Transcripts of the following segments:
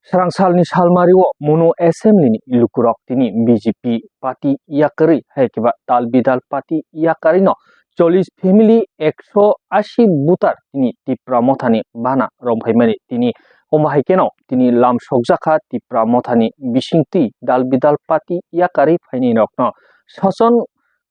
Sarangsalni salmario mono assembly ni lukurok tini BJP party yakari haikeba talbidal party yakari no 40 family 180 butar tini tipra mothani bana romhaimani tini omahaikeno tini lam sokjaka tipra mothani bisingti dalbidal party yakari phaini rokno sason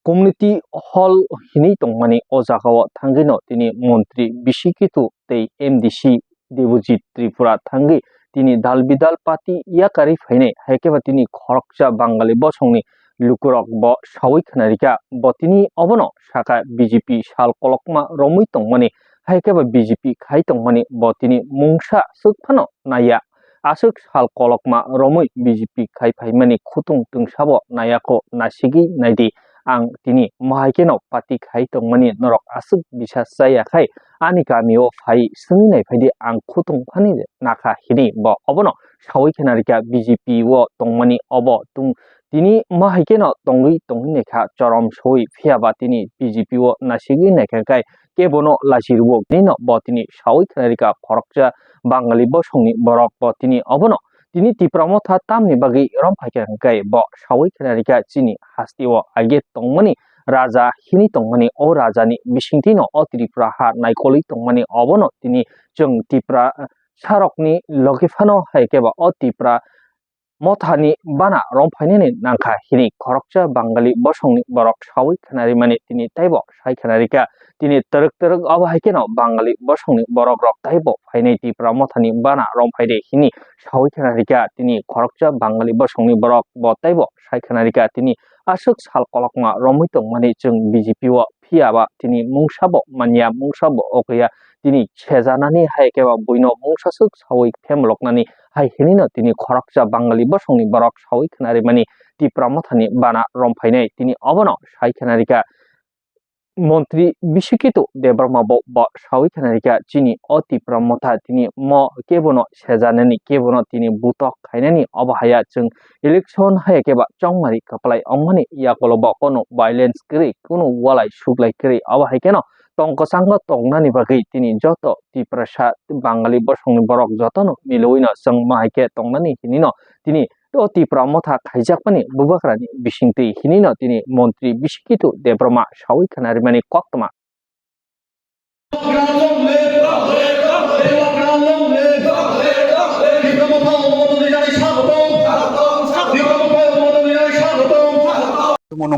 community hall hini tongmani ojagao thangino tini montri bisikitu tei MDC Devojit Tripura thangi tini dalbidal party yakari phaine haikeba tini khoroksa bangali bosongni lukurok bo sawi khnarika bo tini obono saka BJP sal kolokma romui tongmani haikeba BJP khai tongmani bo tini mungsa sukphano naya asuk sal kolokma romui BJP khai phaimani khutung tungsabo nayako nasigi naidi ang tini mahaikeno party khai tongmani norok asuk bisas jaya khai ani gamio phai swnginai phaidi ang khutung phani nakha hini bo obono sawi khenarika BJP wo tongmani obo tung tini mahaikeno tongui tongni kha chorom soi phiaba tini BJP wo nasigi naikha kai kebono lasirubo nino bo tini sawi khenarika khorokja bangali bosongni borok bo tini obono tini tipramotha tamni bagi romphaikan kai bo sawi khenarika chini hastiwo age tongmani raja hini tongmani o rajani bisingtino o tripura ha naikoli tongmani obono tini jong tipra sarokni logifano haikeba o tipra mothani bana romphaineni nangkha hini khoroksa bangali bosongni borok sawi khanari mani tini taibo sai khanarika tini teruk abo haikeno bangali bosongni borok rok taibo phainai tipra mothani bana romphaide hini sawi khanarika tini khoroksa bangali bosongni borok bo taibo sai khanarika tini asuk sal kolokma romui tongmani jong BJP o phiaba tini mungsabo manya mungsabo okya tini sejanani haikeba buino mungsasuk sawi phemloknani hai hinino tini khoroksa bangali bosongni borok sawi khnari mani tipra mothani bana romphainai tini obono sai khnarika মন্ত্রী বিশিকিত দেববর্মা সাউই খানারিকা চিনি অতি প্রমথা তিনি ম কেবনো সেজানানি কেবনো তিনি বুতক খাইনানি অবহায়া जों election হায় কেবা চংমারি কাপলাই অংমানি ইয়াকলব কোনো ভায়োলেন্স করি কোনো ওয়ালাই সুগলাই করি অবহায় কেন টংকসাঙ্গ টংনানি বাগৈ তিনি যত টিপ্রাসা বাঙালি বসংনি বরক যতনো মিলইনো जों মাহাইকে টংনানি হিনিনো তিনি অতি প্রমথা খাইজাকমানি বুবাকরানি বিসিংতি হিনিনো তিনি মন্ত্রী বিশিকিত দেববর্মা সাউই খানারি মানে কক্তমা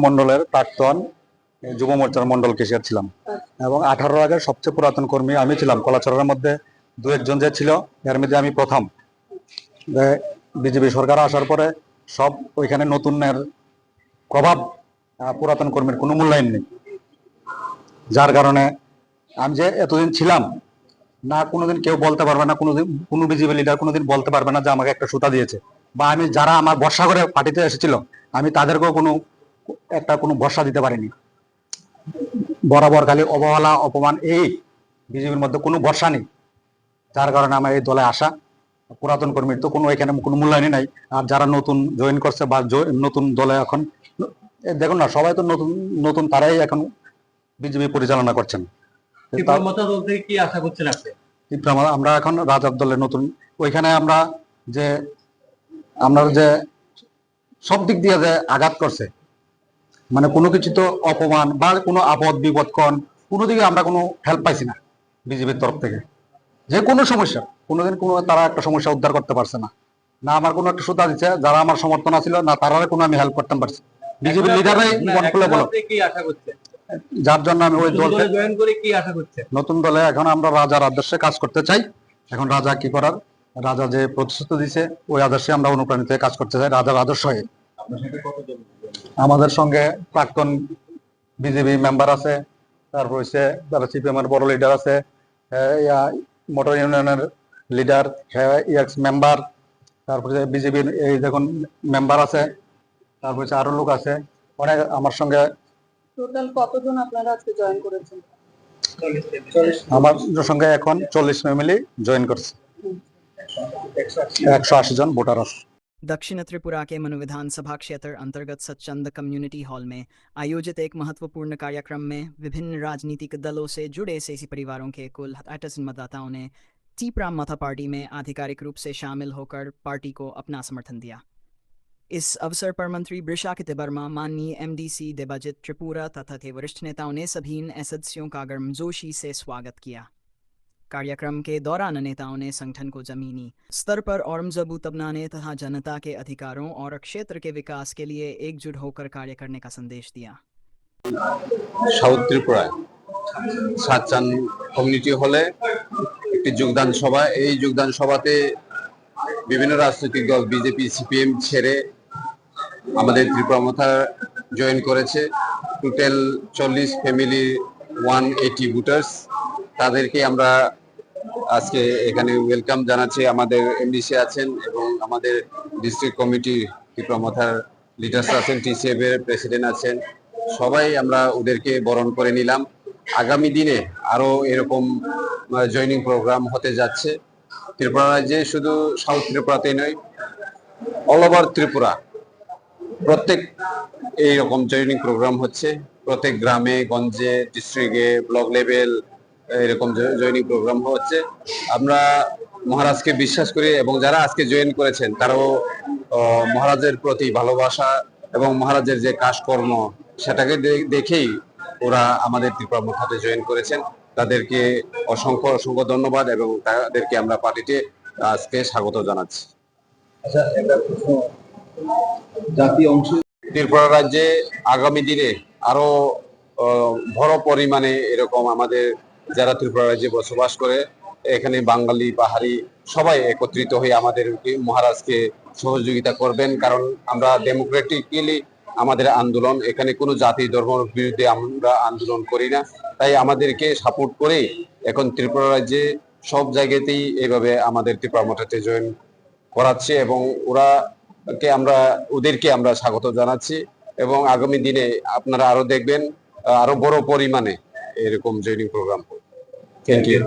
মন্ডলের প্রাক্তন যুব মোর্চার মন্ডল কেশিয়ার ছিলাম এবং 18 আগের সবচেয়ে পুরাতন কর্মী আমি ছিলাম। কলাচরের মধ্যে দু একজন যে ছিল এর মধ্যে আমি প্রথম। বিজেপি সরকার আসার পরে সব ওইখানে নতুনের প্রভাব, পুরাতন কর্মীর কোনো মূল্যায়ন নেই, যার কারণে আমি যে এতদিন ছিলাম না কোনোদিন কেউ বলতে পারবে না, কোনোদিন কোনো বিজেপি লিডার কোনোদিন বলতে পারবে না যে আমাকে একটা সুতা দিয়েছে, বা আমি যারা আমার ভরসা করে পার্টিতে এসেছিল আমি তাদেরকেও কোনো ভরসা দিতে পারিনি। বরাবর খালি অবহেলা অপমান, এই বিজেপির মধ্যে কোনো ভরসা নেই, যার কারণে আমার এই দলে আসা। পুরাতন কর্মীর তো কোনো এখানে কোনো মূল্যায়নই নাই, আর যারা নতুন জয়েন করছে বা নতুন দলে এখন দেখুন না, সবাই তো নতুন নতুন, তারাই এখন বিজেপি পরিচালনা করছেন। কি আশা করছেন আপনি? আমরা এখন রাজার দলের নতুন, ওইখানে আমরা যে সব দিক দিয়ে যে আঘাত করছে, মানে কোনো কিছু তো অপমান বা কোনো আপদ বিপদ কোনো দিকে আমরা কোনো হেল্প পাইছি না বিজেপির তরফ থেকে। যে কোনো সমস্যা কোনোদিন তারা একটা সমস্যা উদ্ধার করতে পারছে না, না আমার কোনো একটা সুতা দিচ্ছে, যারা আমার সমর্থন ছিল না তারা কোনো আমি হেল্প করতে পারছি। বিজেপির লিডাররাই মন খুলে বলো কি আশা করছেন, যার জন্য আমি ওই দলে জয়েন করে কি আশা করছেন? নতুন দলে এখন আমরা রাজার আদর্শে কাজ করতে চাই। এখন রাজা কি করার, রাজা যে প্রতিশ্রুতি দিছে ওই আদর্শে আমরা অনুপ্রাণিত হয়ে কাজ করতে চাই, রাজার আদর্শ হয়ে। আমাদের সঙ্গে প্রাক্তন বিজেপি মেম্বার আছে, তারপর হচ্ছে যারা সিপিএম এর বড় লিডার আছে, মোটর ইউনিয়নের লিডার, এক্স মেম্বার, তারপরে বিজেপির এই দেখুন মেম্বার আছে, তারপর আরো লোক আছে অনেক আমার সঙ্গে। টোটাল কতজন আপনারা আজকে জয়েন করেছেন? আমার সঙ্গে এখন 40 ফ্যামিলি জয়েন করছে, 180 জন ভোটার আছে। दक्षिण त्रिपुरा के मनु विधानसभा क्षेत्र अंतर्गत सचंद कम्युनिटी हॉल में आयोजित एक महत्वपूर्ण कार्यक्रम में विभिन्न राजनीतिक दलों से जुड़े 86 परिवारों के कुल 68 मतदाताओं ने टीपरा मथा पार्टी में आधिकारिक रूप से शामिल होकर पार्टी को अपना समर्थन दिया। इस अवसर पर मंत्री बृषा वर्मा, माननीय एमडीसी देबाजित त्रिपुरा तथा के वरिष्ठ नेताओं ने सभी सदस्यों का गर्मजोशी से स्वागत किया। कार्यक्रम के दौरान नेताओं ने संगठन को जमीनी स्तर पर और मजबूत बनाने तथा जनता के अधिकारों और क्षेत्र के विकास के लिए एकजुट होकर कार्य करने का संदेश दिया। সাউথ ত্রিপুরায় সাতচান কমিউনিটি হলে একটি যোগদান সভা, এই যোগদান সভাতে বিভিন্ন রাজনৈতিক দল বিজেপি সিপিএম ছেড়ে আমাদের ত্রিপুরা মাথা জয়েন করেছে। টোটাল 40 ফ্যামিলি 180 ভোটার্স, তাদেরকে আমরা আজকে এখানে ওয়েলকাম জানাচ্ছি। আমাদের এমডিসি আছেন এবং আমাদের ডিস্ট্রিক্ট কমিটি ত্রিপুরা মাথার লিডার্স আছেন, টিসিএফ এর প্রেসিডেন্ট আছেন, সবাই আমরা ওদেরকে বরণ করে নিলাম। আগামী দিনে আরো এরকম জয়নিং প্রোগ্রাম হতে যাচ্ছে ত্রিপুরা রাজ্যে, শুধু সাউথ ত্রিপুরাতেই নয়, অল ওভার ত্রিপুরা প্রত্যেক এইরকম জয়নিং প্রোগ্রাম হচ্ছে। প্রত্যেক গ্রামে গঞ্জে, ডিস্ট্রিক্টে, ব্লক লেভেল এরকম জয়নিং প্রোগ্রাম হচ্ছে। আমরা মহারাজকে বিশ্বাস করি এবং যারা আজকে জয়েন করেছেন তারাও মহারাজের প্রতি ভালোবাসা এবং মহারাজের যে কাজকর্ম সেটাকে দেখেই ওরা আমাদের ত্রিপুরা মাথাতে জয়েন করেছেন। তাদেরকে অসংখ্য অসংখ্য ধন্যবাদ এবং তাদেরকে আমরা পার্টিতে আজকে স্বাগত জানাচ্ছি। জাতীয় অংশ ত্রিপুরা রাজ্যে আগামী দিনে আরো বড় পরিমাণে এরকম আমাদের যারা ত্রিপুরা রাজ্যে বসবাস করে, এখানে বাঙালি পাহাড়ি সবাই একত্রিত হয়ে আমাদের মহারাজকে সহযোগিতা করবেন, কারণ আমরা ডেমোক্রেটিক্যালি আমাদের আন্দোলন, এখানে কোনো জাতি ধর্মের বিরুদ্ধে আমরা আন্দোলন করি না, তাই আমাদেরকে সাপোর্ট করে এখন ত্রিপুরা রাজ্যে সব জায়গাতেই এইভাবে আমাদের ত্রিপুরা মাথাতে জয়েন করাচ্ছে এবং ওদেরকে আমরা স্বাগত জানাচ্ছি এবং আগামী দিনে আপনারা আরো দেখবেন আরো বড় পরিমাণে এরকম জয়নিং প্রোগ্রাম। Thank you.